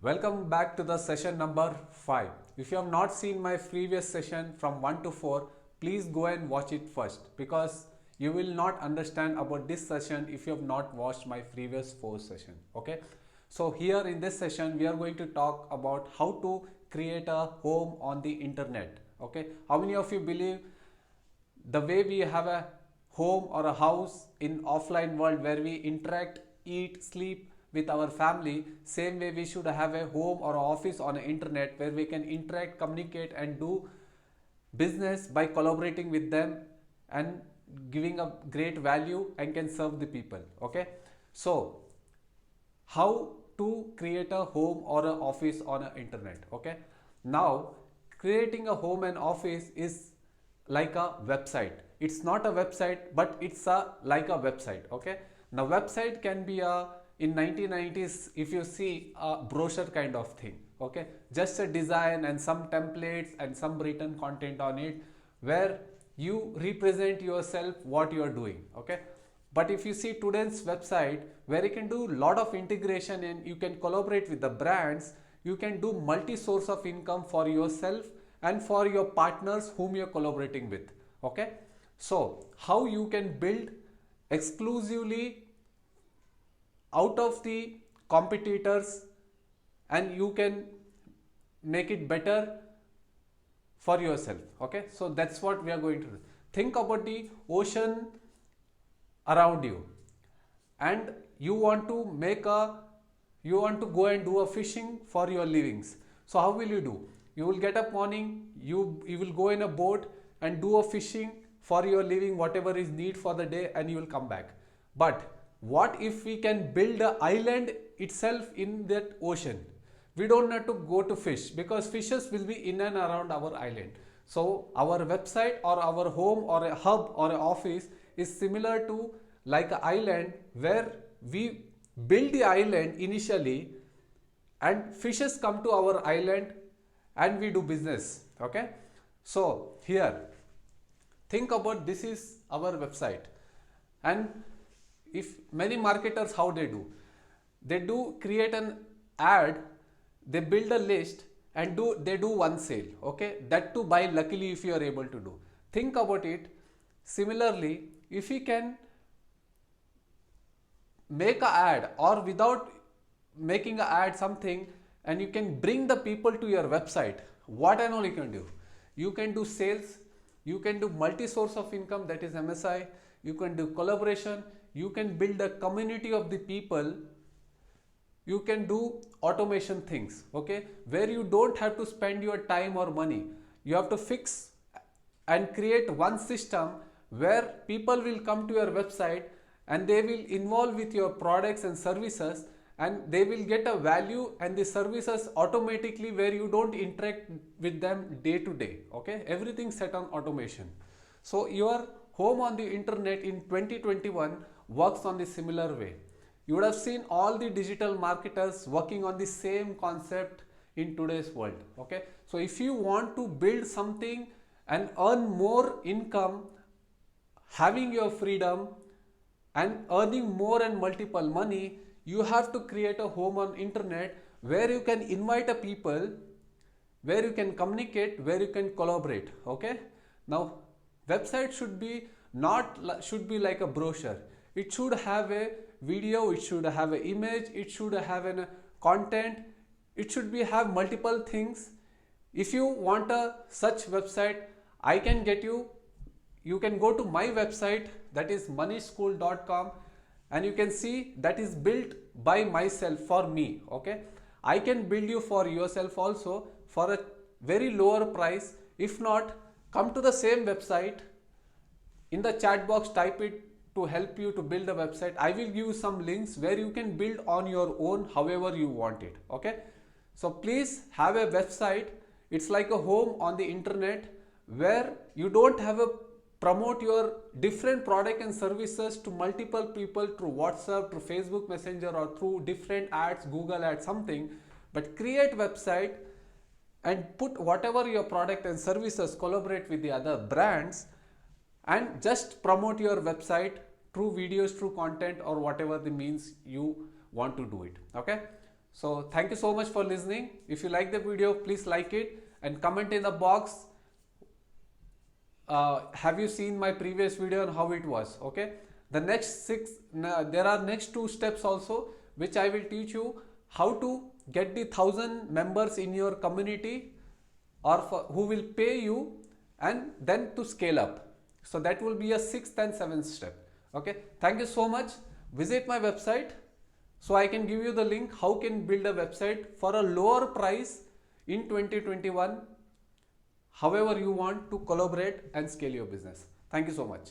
Welcome back to the session number 5. If you have not seen my previous session from 1 to 4, please go and watch it first because you will not understand about this session if you have not watched my previous 4 session. Okay. So here in this session we are going to talk about how to create a home on the internet. Okay. How many of you believe the way we have a home or a house in offline world where we interact, eat, sleep with our family, same way we should have a home or office on the internet where we can interact, communicate and do business by collaborating with them and giving a great value and can serve the people. Okay, so how to create a home or an office on the internet. Okay, now creating a home and office is like a website. It's not a website, but it's a like a website. Okay, now website can be a, in 1990s if you see, a brochure kind of thing. Okay, just a design and some templates and some written content on it where you represent yourself what you are doing. Okay, but if you see today's website where you can do lot of integration and you can collaborate with the brands, you can do multi source of income for yourself and for your partners whom you're collaborating with. Okay, so how you can build exclusively out of the competitors and you can make it better for yourself. Okay, so that's what we are going to do. Think about the ocean around you and you want to go and do a fishing for your livings. So how will you do? You will get up morning, you will go in a boat and do a fishing for your living, whatever is need for the day, and you will come back. But what if we can build an island itself in that ocean? We don't have to go to fish because fishes will be in and around our island. So our website or our home or a hub or an office is similar to like an island where we build the island initially and fishes come to our island and we do business. Okay, so here think about, this is our website, and if many marketers, how they do create an ad, they build a list and they do one sale. Okay, that to buy luckily if you are able to do. Think about it. Similarly, if we can make a ad or without making a ad something and you can bring the people to your website, what and all you can do? You can do sales, you can do multi-source of income, that is MSI, you can do collaboration, you can build a community of the people, you can do automation things. Okay, where you don't have to spend your time or money. You have to fix and create one system where people will come to your website and they will involve with your products and services and they will get a value and the services automatically where you don't interact with them day to day. Okay, everything set on automation. So your home on the internet in 2021 works on the similar way. You would have seen all the digital marketers working on the same concept in today's world. Okay, so if you want to build something and earn more income, having your freedom and earning more and multiple money, you have to create a home on internet where you can invite a people, where you can communicate, where you can collaborate. Okay, now website should be like a brochure. It should have a video, it should have an image, it should have a content, it should have multiple things. If you want a such website, I can get you. You can go to my website, that is manishschool.com, and you can see that is built by myself for me. Okay, I can build you for yourself also for a very lower price. If not, come to the same website. In the chat box, type it to help you to build a website. I will give you some links where you can build on your own however you want it. Okay, so please have a website. It's like a home on the internet where you don't have a promote your different product and services to multiple people through WhatsApp, through Facebook Messenger or through different ads, Google ads, something, but create website and put whatever your product and services, collaborate with the other brands and just promote your website through videos, through content or whatever the means you want to do it. Okay, So thank you so much for listening. If you like the video, please like it and comment in the box. Have you seen my previous video and how it was? Okay. The next there are next 2 steps also, which I will teach you how to get the 1000 members in your community or who will pay you, and then to scale up. So that will be a 6th and 7th step. Okay. Thank you so much. Visit my website so I can give you the link how can build a website for a lower price in 2021. However you want to collaborate and scale your business. Thank you so much.